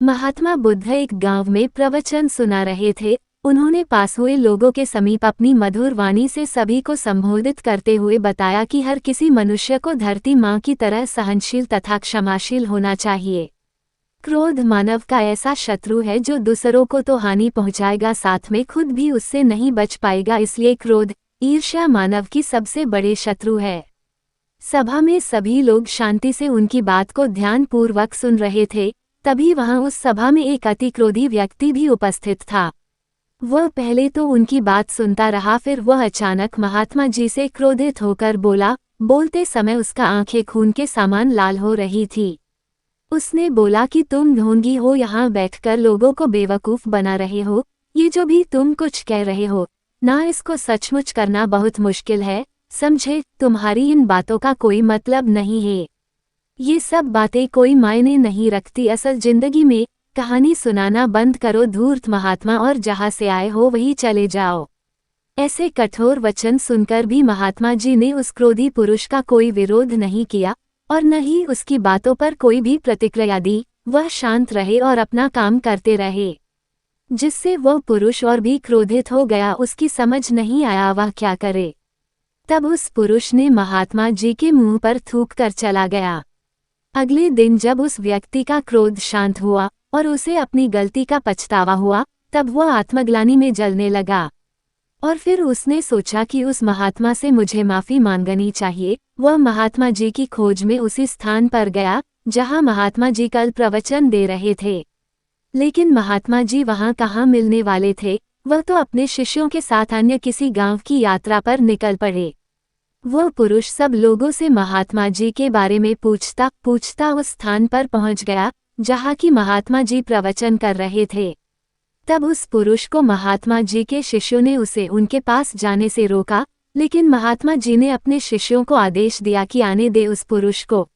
महात्मा बुद्ध एक गांव में प्रवचन सुना रहे थे। उन्होंने पास हुए लोगों के समीप अपनी मधुर वाणी से सभी को संबोधित करते हुए बताया कि हर किसी मनुष्य को धरती माँ की तरह सहनशील तथा क्षमाशील होना चाहिए। क्रोध मानव का ऐसा शत्रु है जो दूसरों को तो हानि पहुंचाएगा, साथ में खुद भी उससे नहीं बच पाएगा। इसलिए क्रोध, ईर्ष्या मानव की सबसे बड़े शत्रु है। सभा में सभी लोग शांति से उनकी बात को ध्यानपूर्वक सुन रहे थे। तभी वहां उस सभा में एक अति क्रोधी व्यक्ति भी उपस्थित था। वह पहले तो उनकी बात सुनता रहा, फिर वह अचानक महात्मा जी से क्रोधित होकर बोला। बोलते समय उसका आंखें खून के समान लाल हो रही थी। उसने बोला कि तुम ढोंगी हो, यहाँ बैठकर लोगों को बेवकूफ बना रहे हो। ये जो भी तुम कुछ कह रहे हो ना, इसको सचमुच करना बहुत मुश्किल है। समझे, तुम्हारी इन बातों का कोई मतलब नहीं है। ये सब बातें कोई मायने नहीं रखती। असल जिंदगी में कहानी सुनाना बंद करो धूर्त महात्मा, और जहाँ से आए हो वहीं चले जाओ। ऐसे कठोर वचन सुनकर भी महात्मा जी ने उस क्रोधी पुरुष का कोई विरोध नहीं किया और न ही उसकी बातों पर कोई भी प्रतिक्रिया दी। वह शांत रहे और अपना काम करते रहे, जिससे वह पुरुष और भी क्रोधित हो गया। उसकी समझ नहीं आया वह क्या करे। तब उस पुरुष ने महात्मा जी के मुंह पर थूक कर चला गया। अगले दिन जब उस व्यक्ति का क्रोध शांत हुआ और उसे अपनी गलती का पछतावा हुआ, तब वह आत्मग्लानि में जलने लगा और फिर उसने सोचा कि उस महात्मा से मुझे माफ़ी मांगनी चाहिए। वह महात्मा जी की खोज में उसी स्थान पर गया जहां महात्मा जी कल प्रवचन दे रहे थे। लेकिन महात्मा जी वहां कहाँ मिलने वाले थे। वह तो अपने शिष्यों के साथ अन्य किसी गांव की यात्रा पर निकल पड़े। वह पुरुष सब लोगों से महात्मा जी के बारे में पूछता पूछता उस स्थान पर पहुंच गया जहां की महात्मा जी प्रवचन कर रहे थे। तब उस पुरुष को महात्मा जी के शिष्यों ने उसे उनके पास जाने से रोका, लेकिन महात्मा जी ने अपने शिष्यों को आदेश दिया कि आने दे उस पुरुष को।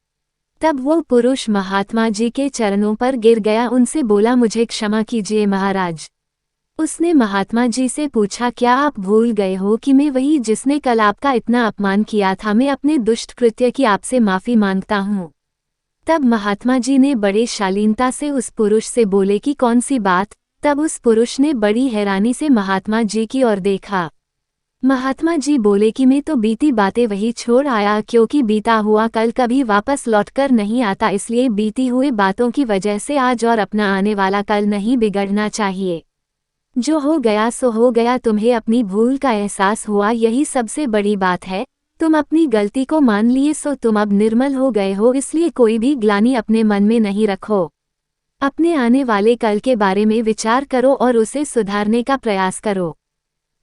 तब वो पुरुष महात्मा जी के चरणों पर गिर गया, उनसे बोला, मुझे क्षमा कीजिए महाराज। उसने महात्मा जी से पूछा, क्या आप भूल गए हो कि मैं वही जिसने कल आपका इतना अपमान किया था। मैं अपने दुष्ट कृत्य की आपसे माफ़ी मांगता हूँ। तब महात्मा जी ने बड़े शालीनता से उस पुरुष से बोले कि कौन सी बात। तब उस पुरुष ने बड़ी हैरानी से महात्मा जी की ओर देखा। महात्मा जी बोले कि मैं तो बीती बातें वही छोड़ आया, क्योंकि बीता हुआ कल कभी वापस लौटकर नहीं आता। इसलिए बीती हुई बातों की वजह से आज और अपना आने वाला कल नहीं बिगड़ना चाहिए। जो हो गया सो हो गया। तुम्हें अपनी भूल का एहसास हुआ, यही सबसे बड़ी बात है। तुम अपनी गलती को मान लिए सो तुम अब निर्मल हो गए हो। इसलिए कोई भी ग्लानि अपने मन में नहीं रखो। अपने आने वाले कल के बारे में विचार करो और उसे सुधारने का प्रयास करो।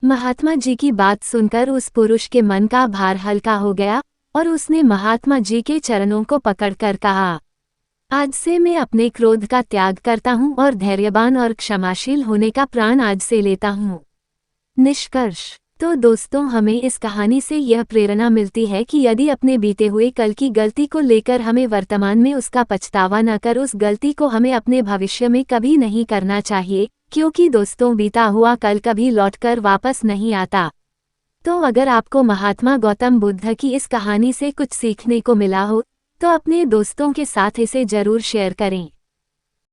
महात्मा जी की बात सुनकर उस पुरुष के मन का भार हल्का हो गया और उसने महात्मा जी के चरणों को पकड़कर कहा, आज से मैं अपने क्रोध का त्याग करता हूँ और धैर्यवान और क्षमाशील होने का प्रण आज से लेता हूँ। निष्कर्ष। तो दोस्तों, हमें इस कहानी से यह प्रेरणा मिलती है कि यदि अपने बीते हुए कल की गलती को लेकर हमें वर्तमान में उसका पछतावा न कर, उस गलती को हमें अपने भविष्य में कभी नहीं करना चाहिए, क्योंकि दोस्तों बीता हुआ कल कभी लौटकर वापस नहीं आता। तो अगर आपको महात्मा गौतम बुद्ध की इस कहानी से कुछ सीखने को मिला हो तो अपने दोस्तों के साथ इसे जरूर शेयर करें।